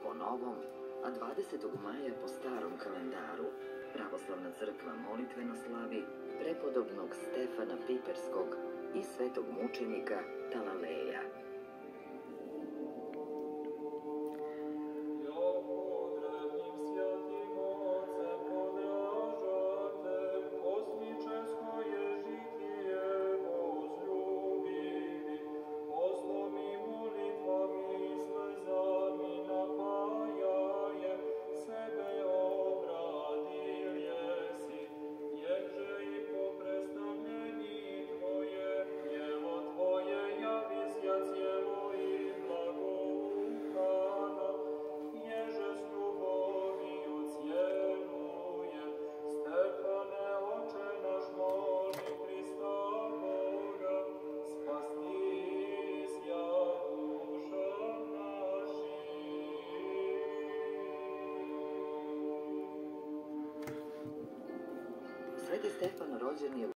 po novom, a 20. maja po starom kalendaru Pravoslavna crkva molitveno slavi prepodobnog Stefana Piperskog i svetog mučenika Talaleja. Sveti Stefan rođen je